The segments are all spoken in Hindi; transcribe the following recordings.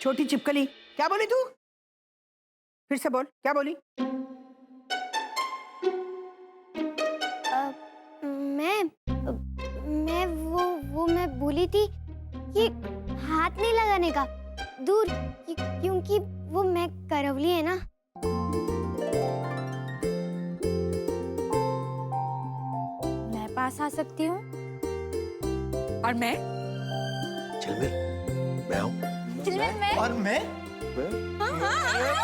छोटी चिपकली, क्या बोली तू? फिर से बोल, क्या बोली? मैं मैं बोली थी कि हाथ नहीं लगाने का, दूर, क्योंकि वो मैं करवली है ना। मैं पास आ सकती हूँ? और मैं? चिलमिल, मैं हूँ। चिलमिल, मैं? और मैं? हाँ, हाँ, हाँ।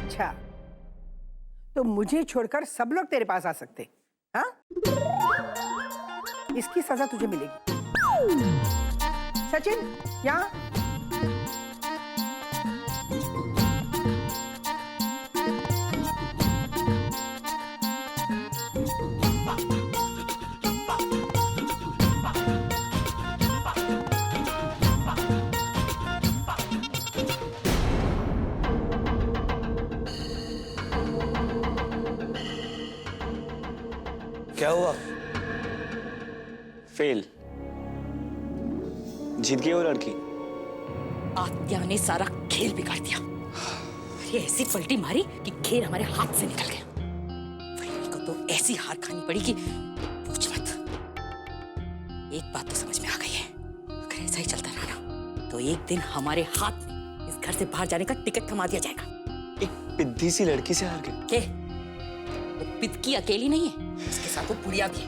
अच्छा, तो मुझे छोड़कर सब लोग तेरे पास आ सकते, हाँ? इसकी सजा तुझे मिलेगी। सचिन, यहाँ। क्या हुआ? फेल। जीत गई वो लड़की। आत्या ने सारा खेल बिगाड़ दिया। अरे ऐसी पलटी मारी कि खेल हमारे हाथ से निकल गया। वही को तो ऐसी हार खानी पड़ी कि पूछ मत। एक बात तो समझ में आ गई है, अगर ऐसा ही चलता रहा ना तो एक दिन हमारे हाथ में इस घर से बाहर जाने का टिकट थमा दिया जाएगा। एक पिद्दी सी लड़की से हार गई। के? वो पिदकी अकेली नहीं है, उसके साथ वो बुढ़िया भी है।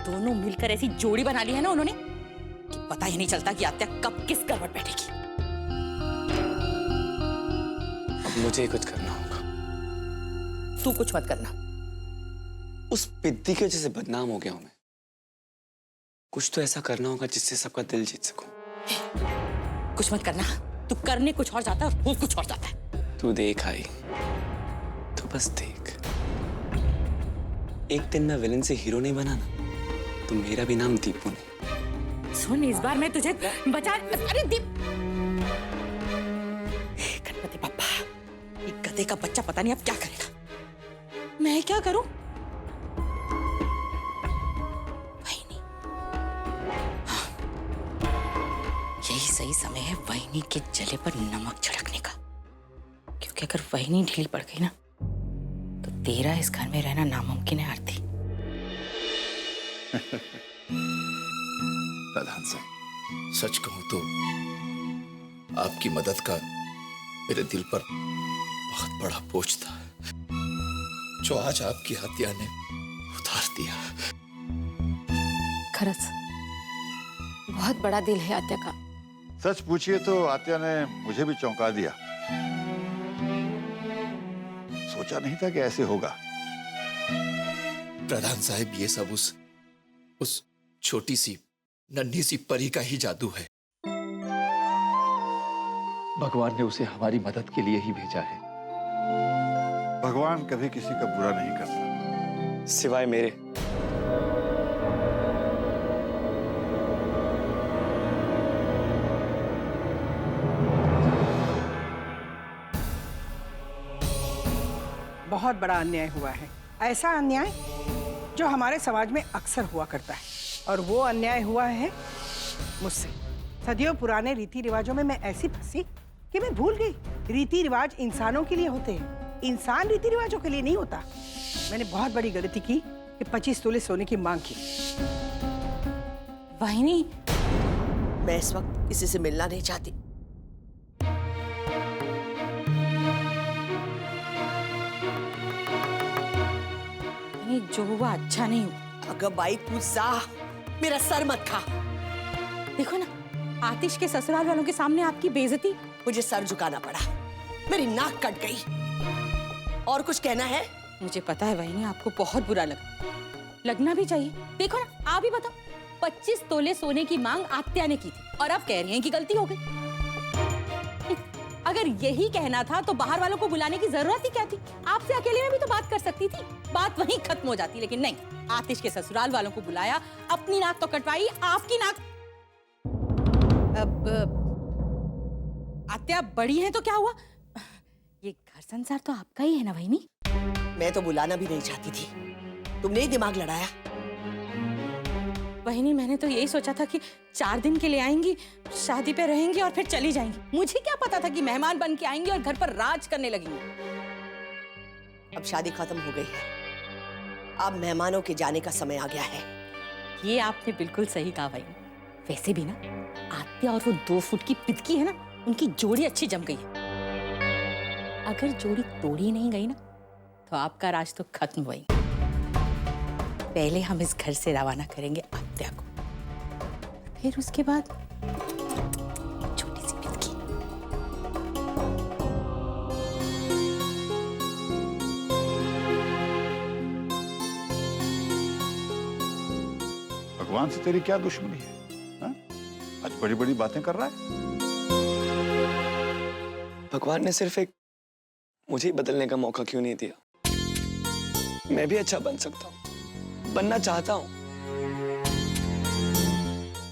दोनों मिलकर ऐसी जोड़ी बना ली है ना उन्होंने कि पता ही नहीं चलता कि आत्या कब किस करवट बैठेगी। अब मुझे कुछ करना होगा। तू कुछ मत करना। उस पिद्दी की वजह से बदनाम हो गया हूं मैं। कुछ तो ऐसा करना होगा जिससे सबका दिल जीत सकूं। कुछ मत करना। तू करने कुछ और जाता है और हो कुछ और जाता है। तू देख आई, तो बस देख। एक दिन मैं विलन से हीरो नहीं बना ना, तो मेरा भी नाम दीपू नहीं। सुन, इस बार मैं तुझे बचा। अरे दीप, गणपति बप्पा, ये गधे का बच्चा पता नहीं अब क्या करेगा। मैं क्या करूं? वहीनी, हाँ, यही सही समय है वहीनी के जले पर नमक छिड़कने का। क्योंकि अगर वहीनी ढीली पड़ गई ना तो तेरा इस घर में रहना नामुमकिन है। आरती, प्रधान साहब, सच कहूं तो आपकी मदद का मेरे दिल पर बहुत बड़ा बोझ था, जो आज आपकी हत्या ने उतार दिया। खरच बहुत बड़ा दिल है आत्या का। सच पूछिए तो आत्या ने मुझे भी चौंका दिया। सोचा नहीं था कि ऐसे होगा। प्रधान साहब, ये सब उस छोटी सी नन्ही सी परी का ही जादू है। भगवान ने उसे हमारी मदद के लिए ही भेजा है। भगवान कभी किसी का बुरा नहीं करता, सिवाय मेरे। बहुत बड़ा अन्याय हुआ है। ऐसा अन्याय जो हमारे समाज में अक्सर हुआ करता है, और वो अन्याय हुआ है मुझसे। सदियों पुराने रीति रिवाजों में मैं ऐसी फंसी कि मैं भूल गई रीति रिवाज इंसानों के लिए होते हैं, इंसान रीति रिवाजों के लिए नहीं होता। मैंने बहुत बड़ी गलती की कि 25 तोले सोने की मांग की। वहीनी, मैं इस वक्त किसी से मिलना नहीं चाहती। जो हुआ अच्छा नहीं हुआ। अगर बाई तू जा, मेरा सर मत खा। देखो ना, आतिश के ससुराल वालों के सामने आपकी बेइज्जती। मुझे सर झुकाना पड़ा, मेरी नाक कट गई। और कुछ कहना है? मुझे पता है वहीनी, आपको बहुत बुरा लगा, लगना भी चाहिए। देखो ना, आप ही बताओ, 25 तोले सोने की मांग आत्या ने की थी और आप कह रही हैं कि गलती हो गई। अगर यही कहना था तो बाहर वालों को बुलाने की जरूरत ही क्या थी? आपसे अकेले में भी तो बात कर सकती थी, बात वहीं खत्म हो जाती। लेकिन नहीं, आतिश के ससुराल वालों को बुलाया, अपनी नाक तो कटवाई, आपकी नाक। अब आत्या बड़ी हैं तो क्या हुआ? ये घर संसार तो आपका ही है ना वहीनी? मैं तो बुलाना भी नहीं चाहती थी, तुमने ही दिमाग लड़ाया। वहीनी, मैंने तो यही सोचा था कि 4 दिन के लिए आएंगी, शादी पे रहेंगी और फिर चली जाएंगी। मुझे क्या पता था कि मेहमान बन के आएंगी और घर पर राज करने लगेंगी। अब शादी खत्म हो गई है, अब मेहमानों के जाने का समय आ गया है। ये आपने बिल्कुल सही कहा भाई। वैसे भी ना, आत्या और वो 2 फुट की पिदकी है ना, उनकी जोड़ी अच्छी जम गई है। अगर जोड़ी तोड़ी नहीं गई ना, तो आपका राज तो खत्म हुआ ही। पहले हम इस घर से रवाना करेंगे आत्या को, फिर उसके बाद छोटी सी पिदकी। भगवान से तेरी क्या दुश्मनी है, हा? आज बड़ी बड़ी बातें कर रहा है। भगवान ने सिर्फ एक मुझे ही बदलने का मौका क्यों नहीं दिया? मैं भी अच्छा बन सकता हूँ, बनना चाहता हूँ।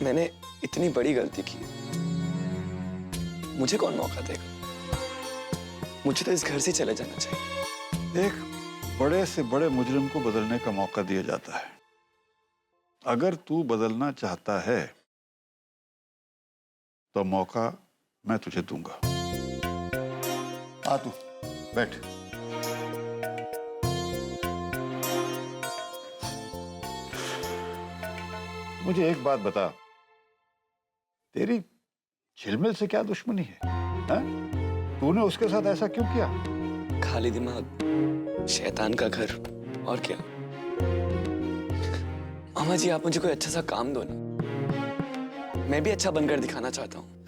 मैंने इतनी बड़ी गलती की, मुझे कौन मौका देगा? मुझे तो इस घर से चले जाना चाहिए। एक बड़े से बड़े मुजरिम को बदलने का मौका दिया जाता है। अगर तू बदलना चाहता है तो मौका मैं तुझे दूंगा। आ तू बैठ। मुझे एक बात बता, तेरी झिलमिल से क्या दुश्मनी है? तूने उसके साथ ऐसा क्यों किया? खाली दिमाग, शैतान का घर, और क्या? मामा जी, आप मुझे कोई अच्छा सा काम दो ना, मैं भी अच्छा बनकर दिखाना चाहता हूँ।